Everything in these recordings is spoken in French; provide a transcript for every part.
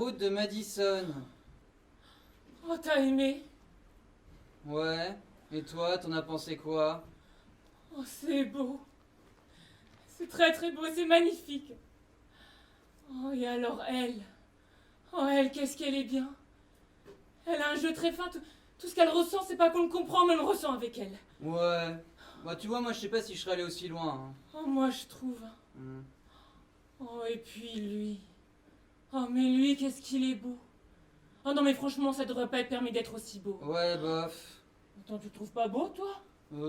route de Madison. Oh, t'as aimé? Ouais. Et toi, t'en as pensé quoi? Oh, c'est beau. C'est très très beau, c'est magnifique. Oh, et alors elle? Oh, elle, qu'est-ce qu'elle est bien. Elle a un jeu très fin. Tout ce qu'elle ressent, c'est pas qu'on le comprend, mais on le ressent avec elle. Ouais. Bah tu vois, moi je sais pas si je serais allé aussi loin. Oh, moi, je trouve. Hmm. Oh, et puis lui. Oh, mais lui, qu'est-ce qu'il est beau. Oh non, mais franchement, ça devrait pas être permis d'être aussi beau. Ouais, bof. Attends, tu le trouves pas beau, toi?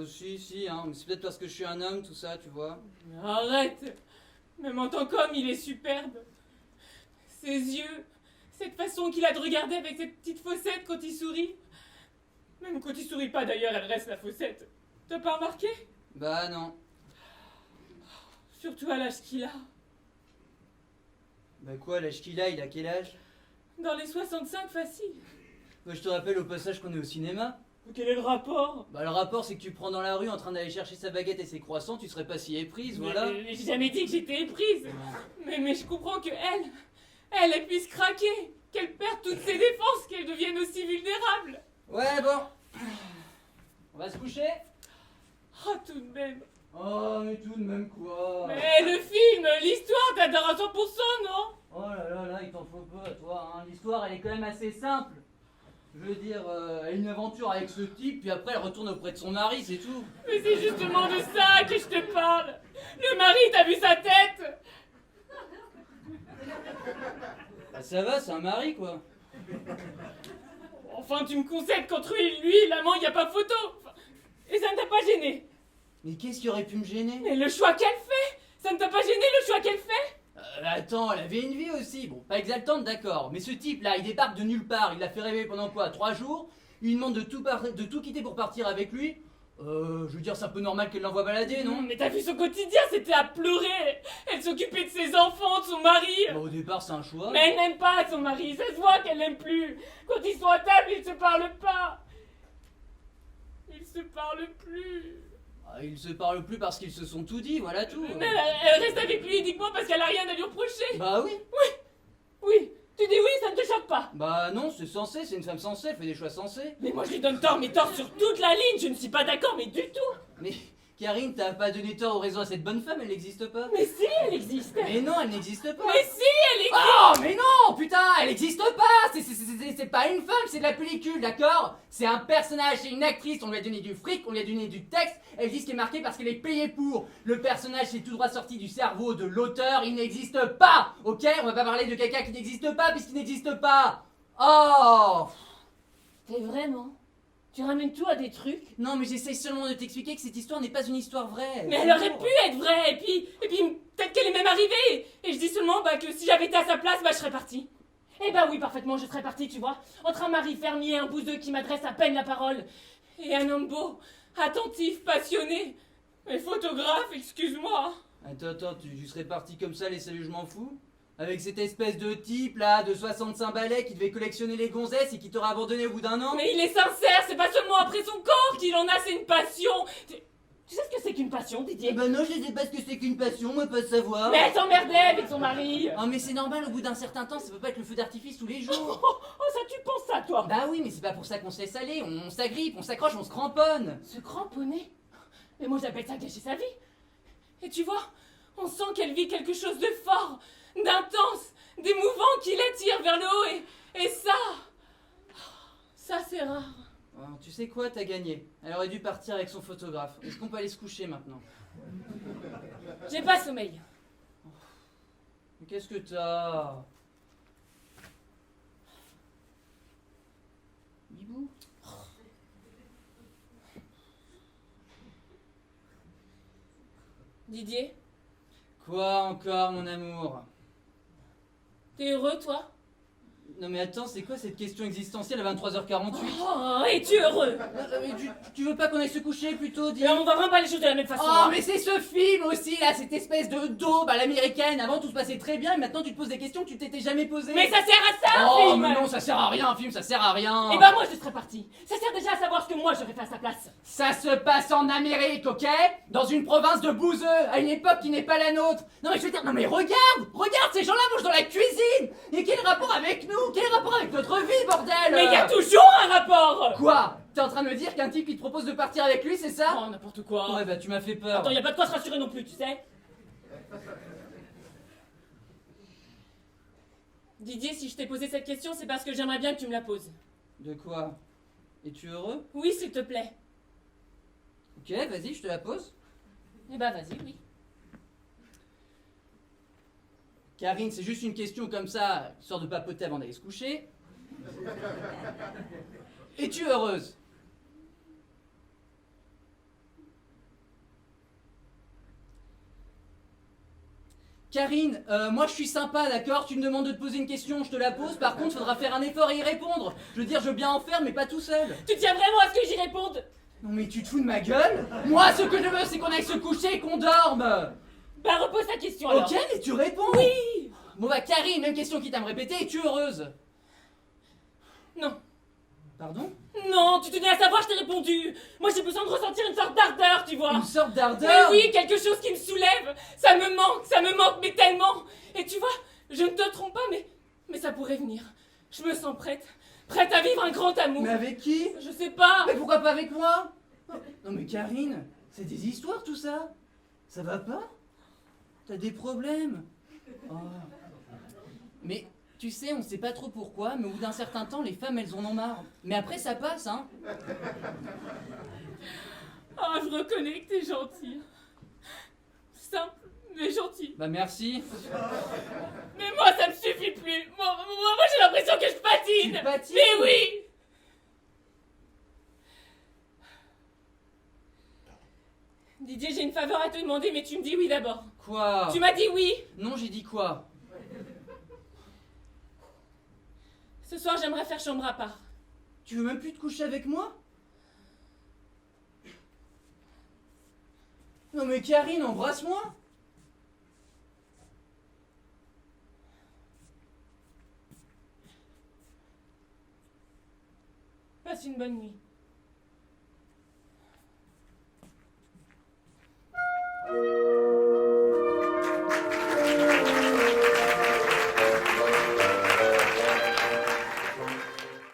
Si, hein. Mais c'est peut-être parce que je suis un homme, tout ça, tu vois. Mais arrête. Même en tant qu'homme, il est superbe. Ses yeux, cette façon qu'il a de regarder avec cette petite fossette quand il sourit. Même quand il sourit pas d'ailleurs, elle reste la fossette. T'as pas remarqué? Bah non. Surtout à l'âge qu'il a. Bah quoi, l'âge qu'il il a quel âge? Dans les 65, facile. Bah je te rappelle au passage qu'on est au cinéma. Quel est le rapport? Bah le rapport c'est que tu prends dans la rue en train d'aller chercher sa baguette et ses croissants, tu serais pas si éprise, voilà. Mais j'ai jamais dit que j'étais éprise. Mais je comprends que elle puisse craquer. Qu'elle perde toutes ses défenses, qu'elle devienne aussi vulnérable. Ouais, bon. On va se coucher? Oh, tout de même. Oh, mais tout de même quoi. Mais le film, l'histoire, t'adores à 100%, non? Oh là, il t'en faut pas, toi, hein. L'histoire, elle est quand même assez simple. Je veux dire, elle a une aventure avec ce type, puis après elle retourne auprès de son mari, c'est tout. Mais c'est justement de ça que je te parle. Le mari, t'as vu sa tête? Bah ça va, c'est un mari, quoi. Enfin, tu me concèdes qu'entre lui, l'amant, y a pas photo. Et ça ne t'a pas gêné? Mais qu'est-ce qui aurait pu me gêner? Mais le choix qu'elle fait, ça ne t'a pas gêné le choix qu'elle fait? Attends, elle avait une vie aussi. Bon, pas exaltante, d'accord. Mais ce type-là, il débarque de nulle part. Il l'a fait rêver pendant quoi? 3 jours. Il lui demande de tout quitter pour partir avec lui. Je veux dire, c'est un peu normal qu'elle l'envoie balader, non? Mais t'as vu son quotidien, c'était à pleurer. Elle s'occupait de ses enfants, de son mari. Bah, au départ, c'est un choix. Mais elle n'aime pas son mari, ça se voit qu'elle l'aime plus. Quand ils sont à table, ils se parlent pas. Ils se parlent plus. Ah, ils se parlent plus parce qu'ils se sont tout dit, voilà tout. Mais elle reste avec lui uniquement parce qu'elle a rien à lui reprocher. Bah oui. Oui, tu dis oui, ça ne te choque pas. Bah non, c'est censé, c'est une femme sensée, elle fait des choix sensés. Mais moi je lui donne tort, mais tort sur toute la ligne, je ne suis pas d'accord, mais du tout. Mais Karine, t'as pas donné tort au raison à cette bonne femme, elle n'existe pas. Mais si, elle existe. Mais non, elle n'existe pas. Mais si, elle existe. Oh, mais non, putain, elle n'existe pas. C'est pas une femme, c'est de la pellicule, d'accord? C'est un personnage, c'est une actrice, on lui a donné du fric, on lui a donné du texte, elle dit ce qui est marqué parce qu'elle est payée pour. Le personnage, c'est tout droit sorti du cerveau de l'auteur, il n'existe pas, ok? On va pas parler de quelqu'un qui n'existe pas puisqu'il n'existe pas. Oh. T'es vraiment? Tu ramènes tout à des trucs? Non, mais j'essaye seulement de t'expliquer que cette histoire n'est pas une histoire vraie. Mais elle aurait pu être vraie, et puis peut-être qu'elle est même arrivée. Et je dis seulement que si j'avais été à sa place, je serais partie. Eh ben oui, parfaitement, je serais partie, tu vois. Entre un mari fermier, un bouseux qui m'adresse à peine la parole, et un homme beau, attentif, passionné, mais photographe, excuse-moi. Attends, tu serais parti comme ça, les saluts, je m'en fous? Avec cette espèce de type là, de 65 balais qui devait collectionner les gonzesses et qui t'aurait abandonné au bout d'un an? Mais il est sincère, c'est pas seulement après son corps qu'il en a, c'est une passion. Tu sais ce que c'est qu'une passion, Didier? Bah non, je sais pas ce que c'est qu'une passion, moi pas savoir. Mais elle s'emmerdait avec son mari. Oh mais c'est normal, au bout d'un certain temps, ça peut pas être le feu d'artifice tous les jours. Oh, ça tu penses ça, toi? Bah oui, mais c'est pas pour ça qu'on se laisse aller, on s'agrippe, on s'accroche, on se cramponne. Se cramponner? Mais moi j'appelle ça gâcher sa vie. Et tu vois, on sent qu'elle vit quelque chose de fort, d'intense, d'émouvant qui l'attire vers le haut et ça c'est rare. Alors, tu sais quoi, t'as gagné. Elle aurait dû partir avec son photographe. Est-ce qu'on peut aller se coucher maintenant? J'ai pas sommeil. Mais qu'est-ce que t'as? Bibou? Didier, Quoi encore, mon amour? t'es heureux toi? Non mais attends, c'est quoi cette question existentielle à 23h48? Oh, es-tu heureux? Tu veux pas qu'on aille se coucher plutôt, dis? Mais on va vraiment pas les choses de la même façon. Oh mais c'est ce film aussi là, cette espèce de daube à l'américaine. Avant tout se passait très bien et maintenant tu te poses des questions que tu t'étais jamais posées. Mais ça sert à ça, un Oh film. mais non, ça sert à rien un film, ça sert à rien. Eh ben moi je serais partie. Ça sert déjà à savoir ce que moi j'aurais fait à sa place. Ça se passe en Amérique, ok? Dans une province de bouseux, à une époque qui n'est pas la nôtre. Non mais je veux dire, non mais regarde, ces gens-là mangent dans la cuisine. Et quel rapport avec nous? Quel rapport avec notre vie, bordel? Mais il y a toujours un rapport. Quoi? T'es en train de me dire qu'un type qui te propose de partir avec lui, c'est ça? Oh, n'importe quoi. Ouais bah tu m'as fait peur. Attends, y a pas de quoi se rassurer non plus, tu sais. Didier, si je t'ai posé cette question, c'est parce que j'aimerais bien que tu me la poses. De quoi? Es-tu heureux? Oui, s'il te plaît. Ok, vas-y, je te la pose. Eh ben vas-y, oui. Karine, c'est juste une question comme ça, histoire de papoter avant d'aller se coucher. Es-tu heureuse? Karine, moi je suis sympa, d'accord? Tu me demandes de te poser une question, je te la pose. Par contre, faudra faire un effort et y répondre. Je veux dire, je veux bien en faire, mais pas tout seul. Tu tiens vraiment à ce que j'y réponde? Non mais tu te fous de ma gueule? Moi, ce que je veux, c'est qu'on aille se coucher et qu'on dorme. Bah repose ta question alors. Ok, mais tu réponds. Oui. Bon bah Karine, même question quitte à me répéter, es-tu heureuse? Non. Pardon? Non, tu tenais à savoir, je t'ai répondu. Moi j'ai besoin de ressentir une sorte d'ardeur, tu vois. Une sorte Mais d'ardeur? oui, quelque chose qui me soulève. Ça me manque, mais tellement. Et tu vois, je ne te trompe pas, mais ça pourrait venir. Je me sens prête à vivre un grand amour. Mais avec qui? Je sais pas. Mais pourquoi pas avec moi? Non mais Karine, c'est des histoires tout ça? Ça va pas? T'as des problèmes? Oh. Mais tu sais, on sait pas trop pourquoi, mais au bout d'un certain temps, les femmes elles en ont marre. Mais après ça passe, hein? Ah, je reconnais que t'es gentil. Simple, mais gentil. Bah merci. Mais moi, ça me suffit plus. Moi j'ai l'impression que je patine. Tu patines? Mais oui. Didier, j'ai une faveur à te demander, mais tu me dis oui d'abord. Quoi? Tu m'as dit oui. Non, j'ai dit quoi? Ce soir, j'aimerais faire chambre à part. Tu veux même plus te coucher avec moi? Non mais Karine, embrasse-moi! Passe une bonne nuit.